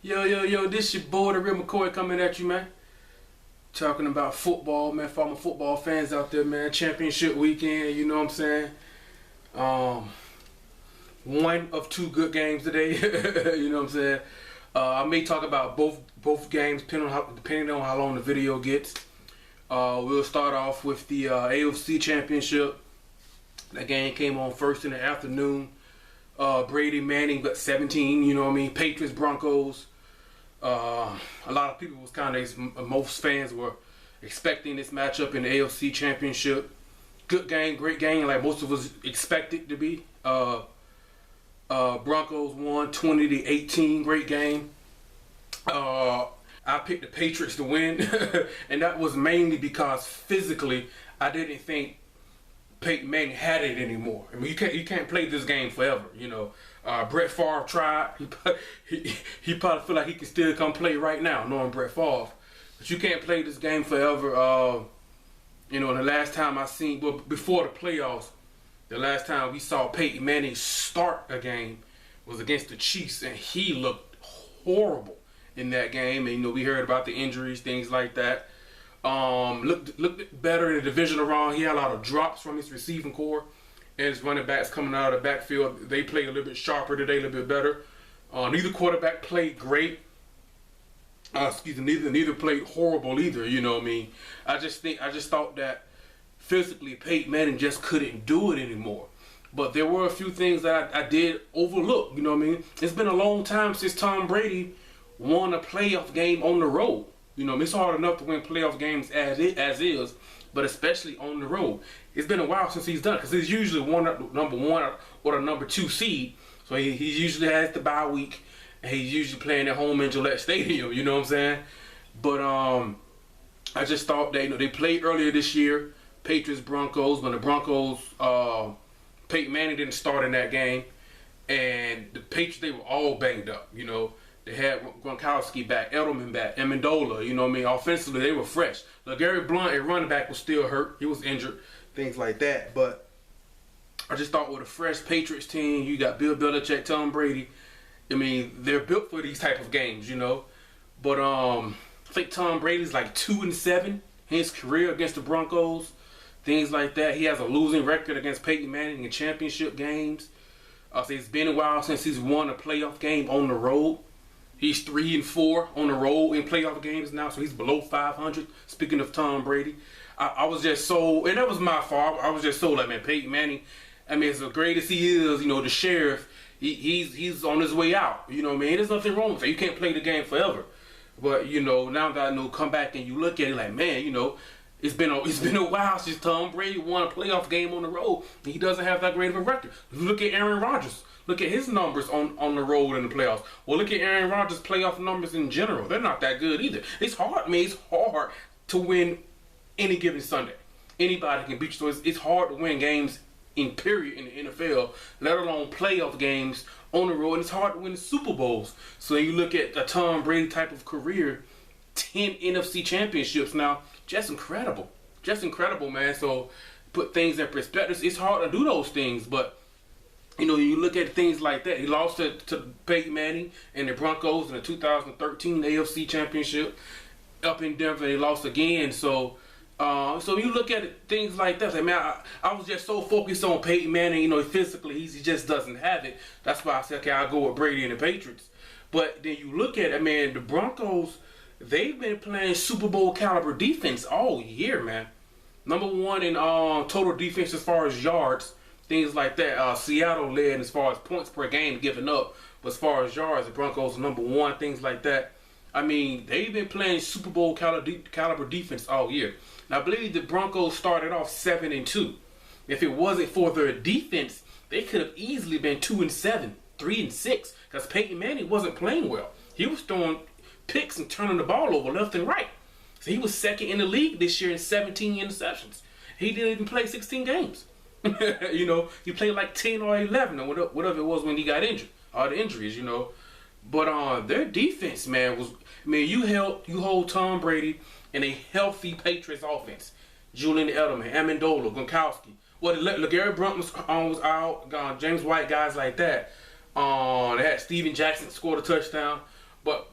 Yo, this your boy, the real McCoy, coming at you, man. Talking about football, man. For all my football fans out there, man. Championship weekend, you know what I'm saying? One of two good games today, you know what I'm saying? I may talk about both games depending on how long the video gets. We'll start off with the AFC Championship. That game came on first in the afternoon. Brady Manning got 17, you know what I mean? Patriots, Broncos. A lot of people was most fans were expecting this matchup in the AFC Championship. Good game, great game, like most of us expected to be. Broncos won 20-18, great game. I picked the Patriots to win, and that was mainly because physically I didn't think Peyton Manning had it anymore. I mean, you can't play this game forever, you know. Brett Favre tried. He probably feel like he can still come play right now, knowing Brett Favre. But you can't play this game forever. You know, the last time I seen, well, before the playoffs, the last time we saw Peyton Manning start a game was against the Chiefs, and he looked horrible in that game. And you know, we heard about the injuries, things like that. Looked better in the division around. He had a lot of drops from his receiving core, and his running backs coming out of the backfield. They played a little bit sharper today, a little bit better. Neither quarterback played great. Neither played horrible either. You know what I mean? I just thought that physically Peyton Manning just couldn't do it anymore. But there were a few things that I did overlook. You know what I mean? It's been a long time since Tom Brady won a playoff game on the road. You know, it's hard enough to win playoff games as is, but especially on the road. It's been a while since he's done it because he's usually number one or the number 2 seed. So he usually has the bye week, and he's usually playing at home in Gillette Stadium. You know what I'm saying? But I just thought that they played earlier this year, Patriots Broncos, when the Broncos Peyton Manning didn't start in that game, and the Patriots, they were all banged up. You know. They had Gronkowski back, Edelman back, Amendola, you know what I mean? Offensively, they were fresh. LeGarrette Blount, at running back, was still hurt. He was injured, things like that. But I just thought with a fresh Patriots team, you got Bill Belichick, Tom Brady. I mean, they're built for these type of games, you know. But I think Tom Brady's like 2-7 in his career against the Broncos, things like that. He has a losing record against Peyton Manning in championship games. So it's been a while since he's won a playoff game on the road. He's 3-4 on the road in playoff games now, so he's below 500. Speaking of Tom Brady, I was just so, and that was my fault. I was just so like, man, Peyton Manning, I mean, as great as he is, you know, the sheriff, he's on his way out. You know what I mean? There's nothing wrong with it. You can't play the game forever. But, you know, now that I know, come back and you look at it like, man, you know, it's been a while since Tom Brady won a playoff game on the road, and he doesn't have that great of a record. Look at Aaron Rodgers. Look at his numbers on the road in the playoffs. Well, look at Aaron Rodgers' playoff numbers in general. They're not that good either. It's hard. I mean, it's hard to win any given Sunday. Anybody can beat you. So it's hard to win games in period in the NFL, let alone playoff games on the road. And it's hard to win the Super Bowls. So you look at a Tom Brady type of career, 10 NFC championships now, just incredible. Just incredible, man. So put things in perspective. It's hard to do those things, but you know, you look at things like that. He lost to Peyton Manning and the Broncos in the 2013 AFC Championship up in Denver. They lost again. So you look at things like that. Like, man, I was just so focused on Peyton Manning. You know, physically, he just doesn't have it. That's why I said, okay, I'll go with Brady and the Patriots. But then you look at it, man, the Broncos, they've been playing Super Bowl caliber defense all year, man. Number 1 in total defense as far as yards. Things like that. Seattle led as far as points per game given up, but as far as yards, the Broncos are number 1. Things like that. I mean, they've been playing Super Bowl caliber defense all year. Now, I believe the Broncos started off 7-2. If it wasn't for their defense, they could have easily been 2-7, 3-6, because Peyton Manning wasn't playing well. He was throwing picks and turning the ball over left and right. So he was second in the league this year in 17 interceptions. He didn't even play 16 games. You know, he played like 10 or 11 or whatever it was when he got injured, or the injuries, you know. But their defense, man, you hold Tom Brady in a healthy Patriots offense. Julian Edelman, Amendola, Gronkowski. Well, LeGarrette Blount was out, James White, guys like that. They had Steven Jackson scored a touchdown. But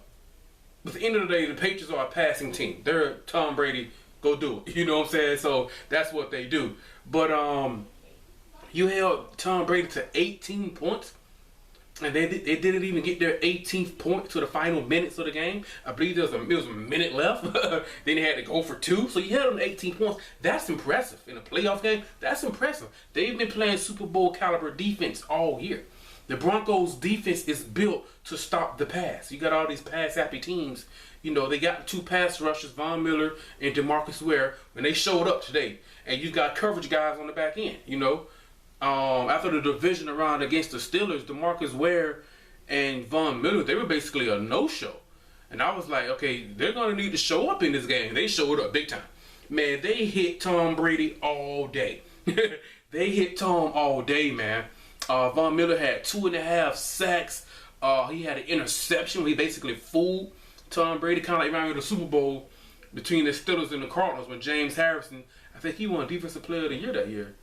But at the end of the day, the Patriots are a passing team. They're Tom Brady, go do it. You know what I'm saying? So that's what they do. But you held Tom Brady to 18 points. And they didn't even get their 18th point to the final minutes of the game. I believe there was a minute left. Then they had to go for 2. So you held them to 18 points. That's impressive. In a playoff game, that's impressive. They've been playing Super Bowl caliber defense all year. The Broncos defense is built to stop the pass. You got all these pass-happy teams. You know, they got 2 pass rushers, Von Miller and DeMarcus Ware, when they showed up today. And you got coverage guys on the back end, you know. After the division round against the Steelers, DeMarcus Ware and Von Miller, they were basically a no-show. And I was like, okay, they're going to need to show up in this game. They showed up big time. Man, they hit Tom Brady all day. They hit Tom all day, man. Von Miller had 2.5 sacks. He had an interception where he basically fooled Tom Brady, kind of like around the Super Bowl between the Steelers and the Cardinals when James Harrison, I think he won Defensive Player of the Year that year.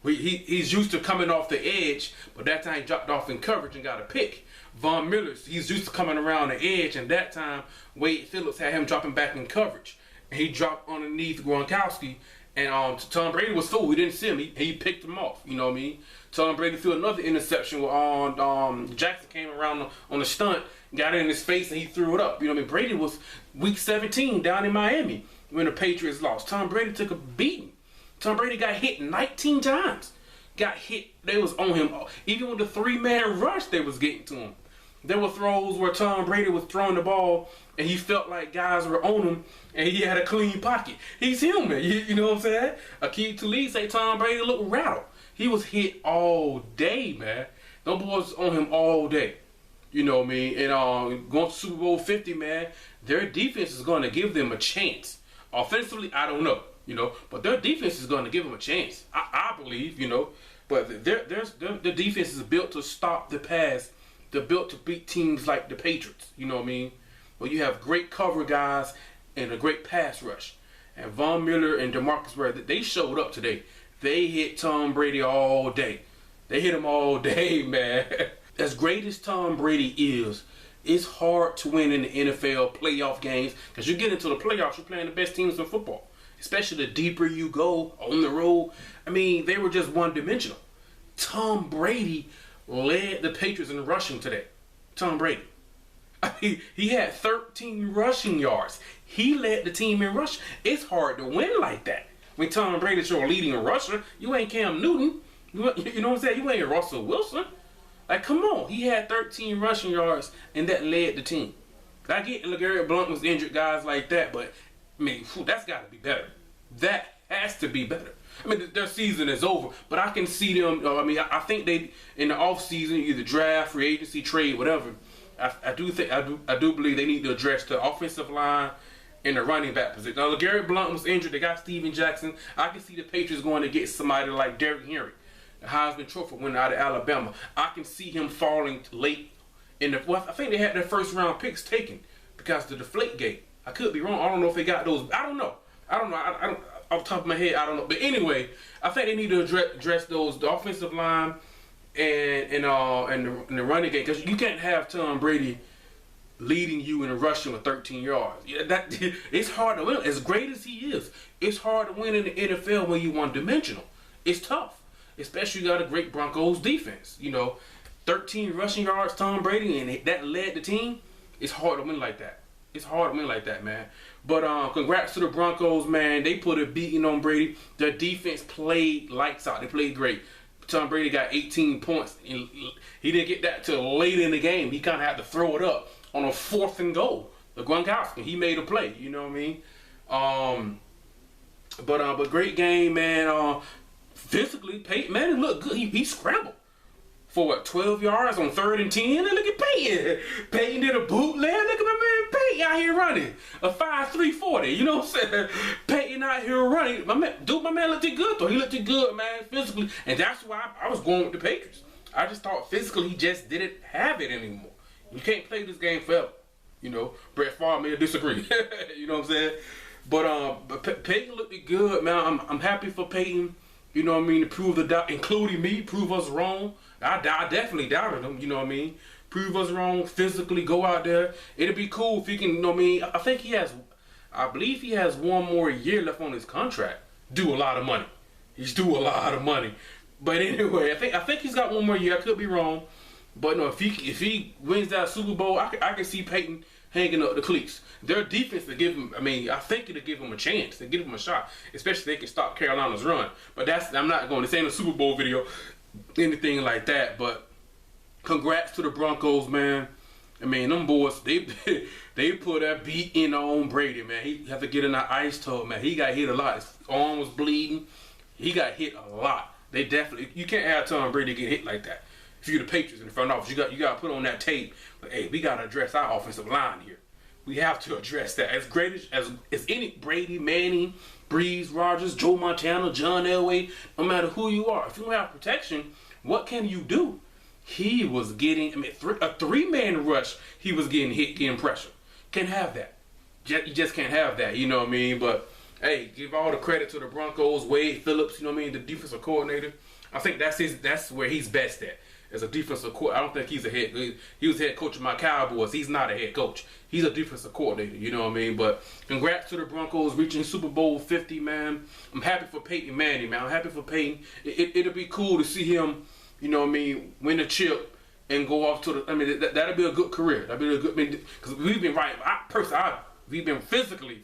He's used to coming off the edge, but that time he dropped off in coverage and got a pick. Von Miller, he's used to coming around the edge, and that time Wade Phillips had him dropping back in coverage. And he dropped underneath Gronkowski, and Tom Brady was fooled. He didn't see him. He picked him off, you know what I mean? Tom Brady threw another interception where Jackson came around on the stunt, got it in his face, and he threw it up. You know what I mean? Brady was week 17 down in Miami when the Patriots lost. Tom Brady took a beating. Tom Brady got hit 19 times. Got hit. They was on him. Even with the 3-man rush, they was getting to him. There were throws where Tom Brady was throwing the ball, and he felt like guys were on him, and he had a clean pocket. He's human. You know what I'm saying? Akeem Talib say Tom Brady looked rattled. He was hit all day, man. Those boys on him all day. You know what I mean? And going to Super Bowl 50, man, their defense is going to give them a chance. Offensively, I don't know. You know, but their defense is going to give them a chance. I believe, you know. But their defense is built to stop the pass. They're built to beat teams like the Patriots. You know what I mean? Well, you have great cover guys and a great pass rush. And Von Miller and DeMarcus Ware, they showed up today. They hit Tom Brady all day. They hit him all day, man. As great as Tom Brady is, it's hard to win in the NFL playoff games because you get into the playoffs, you're playing the best teams in football. Especially the deeper you go on the road. I mean, they were just one-dimensional. Tom Brady led the Patriots in rushing today. Tom Brady. I mean, he had 13 rushing yards. He led the team in rushing. It's hard to win like that. When Tom Brady's your leading rusher, you ain't Cam Newton. You know what I'm saying? You ain't Russell Wilson. Like, come on. He had 13 rushing yards, and that led the team. I get LeGarrette Blount was injured, guys like that, but I mean, that's got to be better. That has to be better. I mean, their season is over, but I can see them. I mean, I think they in the off season, either draft, free agency, trade, whatever. I do believe they need to address the offensive line and the running back position. Now, LeGarrette Blount was injured. They got Steven Jackson. I can see the Patriots going to get somebody like Derrick Henry, the Heisman Trophy winner out of Alabama. I can see him falling late in the. Well, I think they had their first round picks taken because of the Deflategate. I could be wrong. I don't know if they got those. I don't know. I don't off the top of my head, I don't know. But anyway, I think they need to address those, the offensive line and the running game, because you can't have Tom Brady leading you in a rushing with 13 yards. Yeah, it's hard to win. As great as he is, it's hard to win in the NFL when you one-dimensional. It's tough, especially you got a great Broncos defense. You know, 13 rushing yards, Tom Brady, and that led the team. It's hard to win like that. It's hard to win like that, man. But congrats to the Broncos, man. They put a beating on Brady. Their defense played lights out. They played great. Tom Brady got 18 points. And he didn't get that till late in the game. He kind of had to throw it up on a 4th and goal. The Gronkowski, he made a play. You know what I mean? But great game, man. Physically, Peyton Manning looked good. He scrambled for what, 12 yards on 3rd and 10? And look at Peyton. Peyton did a bootleg. Look at my man Peyton out here running a 5.3 40. You know what I'm saying? Peyton out here running. My man looked good though. He looked good, man, physically, and that's why I was going with the Patriots. I just thought physically he just didn't have it anymore. You can't play this game forever. You know, Brett Favre may disagree. You know what I'm saying? But Peyton looked good, man. I'm happy for Peyton. You know what I mean? To prove including me, prove us wrong. I definitely doubted him. You know what I mean? prove us wrong physically, go out there. It'd be cool if he can, you know what I mean? I believe he has one more year left on his contract. Do a lot of money. He's due a lot of money. But anyway, I think he's got one more year. I could be wrong. But no, if he wins that Super Bowl, I can see Peyton hanging up the cleats. Their defense to give him, I think it'll give him a chance, to give him a shot, especially if they can stop Carolina's run. But I'm not going, this ain't a Super Bowl video, anything like that. But congrats to the Broncos, man. Them boys, they put that beat in on Brady, man. He had to get in that ice tub, man. He got hit a lot. His arm was bleeding. He got hit a lot. They definitely, you can't have Tom Brady get hit like that. If you're the Patriots in the front office, you got to put on that tape. But hey, we got to address our offensive line here. We have to address that. As great as any Brady, Manning, Breeze, Rodgers, Joe Montana, John Elway, no matter who you are, if you don't have protection, what can you do? He was getting, a three-man rush, he was getting hit, getting pressure. Can't have that. You just can't have that, you know what I mean? But hey, give all the credit to the Broncos, Wade Phillips, you know what I mean, the defensive coordinator. I think that's where he's best at. As a defensive coordinator, I don't think he's a head. He was head coach of my Cowboys. He's not a head coach. He's a defensive coordinator. You know what I mean? But congrats to the Broncos reaching Super Bowl 50, man. I'm happy for Peyton Manning, man. I'm happy for Peyton. It'll be cool to see him, you know what I mean, win a chip and go off to the. That'll be a good career. That'll be a good. Because we've been right. We've been physically.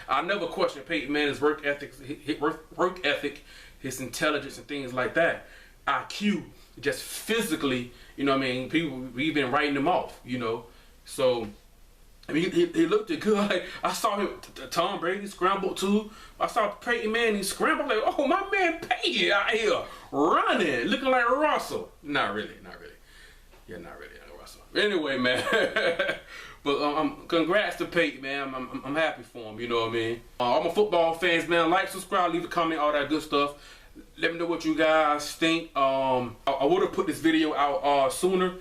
I never questioned Peyton Manning's work ethic, his intelligence, and things like that. IQ. Just physically, you know what I mean, we've been writing him off, you know. So, he looked good. Like, I saw him, Tom Brady scrambled too. I saw Peyton Manning scramble. Like, oh, my man Peyton out here running, looking like Russell. Not really. Yeah, not really like Russell. Anyway, man. But congrats to Peyton, man. I'm happy for him, you know what I mean. All my football fans, man, like, subscribe, leave a comment, all that good stuff. Let me know what you guys think. I would have put this video out sooner,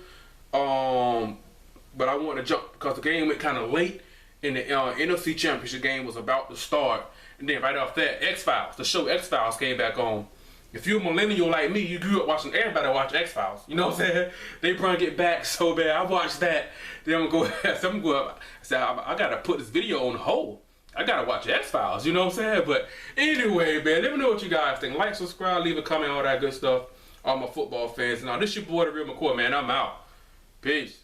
but I wanted to jump because the game went kind of late, and the NFC Championship game was about to start. And then right off that, X-Files, the show X-Files came back on. If you're a millennial like me, you grew up watching, everybody watch X-Files. You know what I'm saying? They bring it back so bad. I watched that. Then I'm going to go up. I got to put this video on hold. I gotta watch X-Files, you know what I'm saying? But anyway, man, let me know what you guys think. Like, subscribe, leave a comment, all that good stuff. All my football fans. Now, this your boy, The Real McCoy, man. I'm out. Peace.